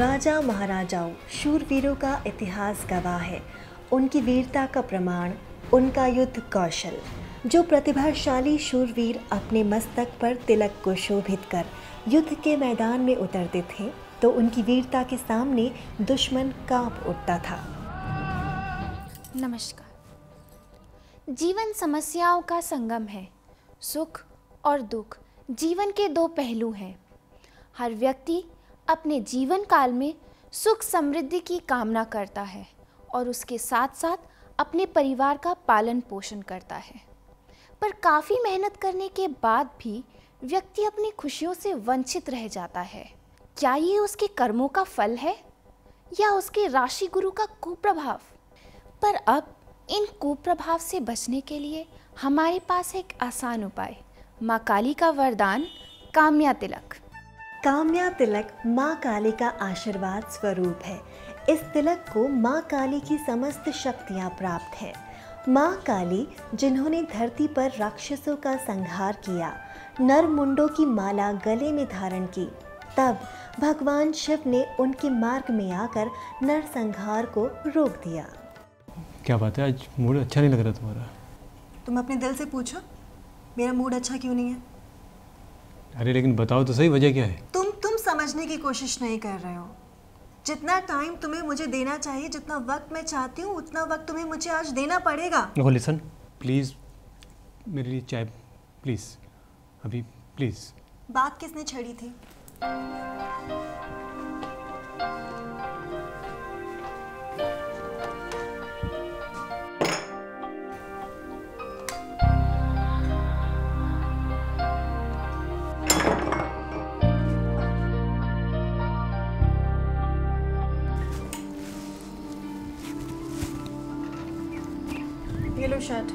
राजा महाराजाओं शूरवीरों का इतिहास गवाह है। उनकी वीरता का प्रमाण उनका युद्ध कौशल। जो प्रतिभाशाली शूरवीर अपने मस्तक पर तिलक को शोभित कर युद्ध के मैदान में उतरते थे तो उनकी वीरता के सामने दुश्मन कांप उठता था। नमस्कार। जीवन समस्याओं का संगम है। सुख और दुख जीवन के दो पहलू हैं। हर व्यक्ति अपने जीवन काल में सुख समृद्धि की कामना करता है और उसके साथ साथ अपने परिवार का पालन पोषण करता है, पर काफ़ी मेहनत करने के बाद भी व्यक्ति अपनी खुशियों से वंचित रह जाता है। क्या ये उसके कर्मों का फल है या उसके राशि गुरु का कुप्रभाव? पर अब इन कुप्रभाव से बचने के लिए हमारे पास एक आसान उपाय, माँ काली का वरदान काम्या तिलक। काम्या तिलक माँ काली का आशीर्वाद स्वरूप है। इस तिलक को माँ काली की समस्त शक्तियाँ प्राप्त है। माँ काली जिन्होंने धरती पर राक्षसों का संहार किया, नर मुंडों की माला गले में धारण की, तब भगवान शिव ने उनके मार्ग में आकर नर संहार को रोक दिया। क्या बात है, आज मूड अच्छा नहीं लग रहा तुम्हारा? तुम अपने दिल से पूछो मेरा मूड अच्छा क्यों नहीं है। अरे लेकिन बताओ तो सही, वजह क्या है? तुम समझने की कोशिश नहीं कर रहे हो। जितना टाइम तुम्हें मुझे देना चाहिए, जितना वक्त मैं चाहती हूँ, उतना वक्त तुम्हें मुझे आज देना पड़ेगा। ओह लिसन प्लीज़, मेरे लिए चाय प्लीज़, अभी प्लीज़। बात किसने छेड़ी थी? ये लो शर्ट।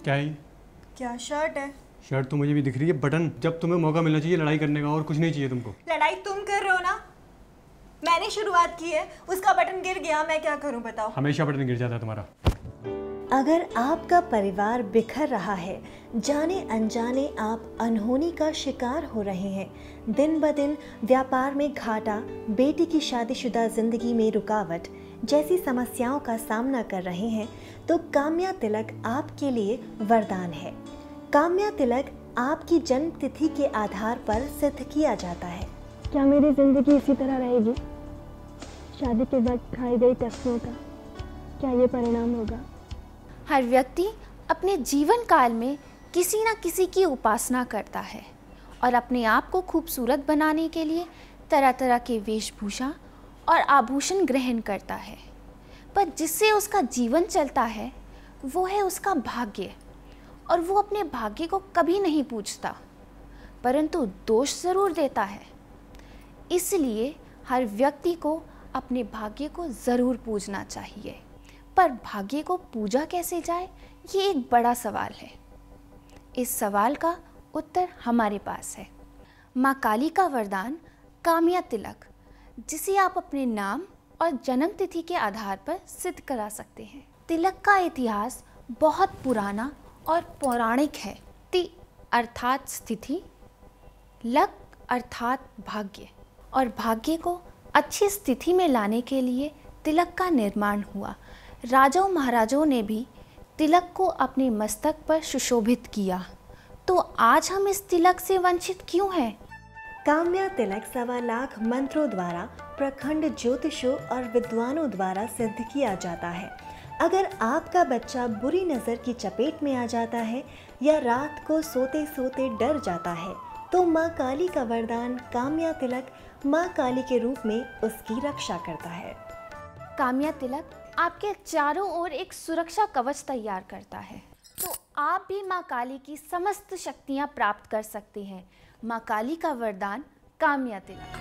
क्या है? क्या शर्ट है? शर्ट तो मुझे भी दिख रही है, बटन। जब तुम्हें मौका मिलना चाहिए लड़ाई करने का, और कुछ नहीं चाहिए तुमको। लड़ाई तुम कर रहे हो ना, मैंने शुरुआत की है। उसका बटन गिर गया, मैं क्या करूं बताओ। हमेशा बटन गिर जाता है तुम्हारा। अगर आपका परिवार बिखर रहा है, जाने अनजाने आप अनहोनी का शिकार हो रहे हैं, दिन ब दिन व्यापार में घाटा, बेटी की शादीशुदा जिंदगी में रुकावट जैसी समस्याओं का सामना कर रहे हैं, तो काम्या तिलक आपके लिए वरदान है। काम्या तिलक आपकी जन्म तिथि के आधार पर सिद्ध किया जाता है। क्या मेरी जिंदगी इसी तरह रहेगी? शादी के वक्त खाई गई कसमों का क्या ये परिणाम होगा? हर व्यक्ति अपने जीवन काल में किसी न किसी की उपासना करता है और अपने आप को खूबसूरत बनाने के लिए तरह तरह के वेशभूषा और आभूषण ग्रहण करता है, पर जिससे उसका जीवन चलता है वो है उसका भाग्य, और वो अपने भाग्य को कभी नहीं पूछता परंतु दोष ज़रूर देता है। इसलिए हर व्यक्ति को अपने भाग्य को ज़रूर पूजना चाहिए, पर भाग्य को पूजा कैसे जाए, ये एक बड़ा सवाल है। इस सवाल का उत्तर हमारे पास है। माँ काली का वरदान काम्या तिलक, जिसे आप अपने नाम और जन्म तिथि के आधार पर सिद्ध करा सकते हैं। तिलक का इतिहास बहुत पुराना और पौराणिक है। ति अर्थात स्थिति, लक अर्थात भाग्य, और भाग्य को अच्छी स्थिति में लाने के लिए तिलक का निर्माण हुआ। राजाओं महाराजाओं ने भी तिलक को अपने मस्तक पर सुशोभित किया, तो आज हम इस तिलक से वंचित क्यों हैं? काम्या तिलक 1.25 लाख मंत्रों द्वारा, प्रखंड ज्योतिषों और विद्वानों द्वारा सिद्ध किया जाता है। अगर आपका बच्चा बुरी नज़र की चपेट में आ जाता है या रात को सोते सोते डर जाता है, तो माँ काली का वरदान काम्या तिलक माँ काली के रूप में उसकी रक्षा करता है। काम्या तिलक आपके चारों ओर एक सुरक्षा कवच तैयार करता है, तो आप भी माँ काली की समस्त शक्तियाँ प्राप्त कर सकते हैं। माँ काली का वरदान काम्या तिलक।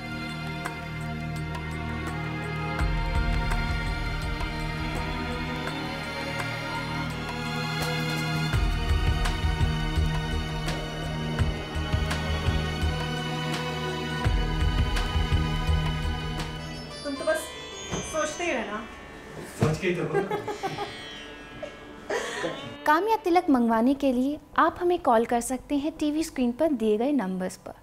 तुम तो बस सोचते ही रहना। सोच के ही तो काम या तिलक मंगवाने के लिए आप हमें कॉल कर सकते हैं टीवी स्क्रीन पर दिए गए नंबर्स पर।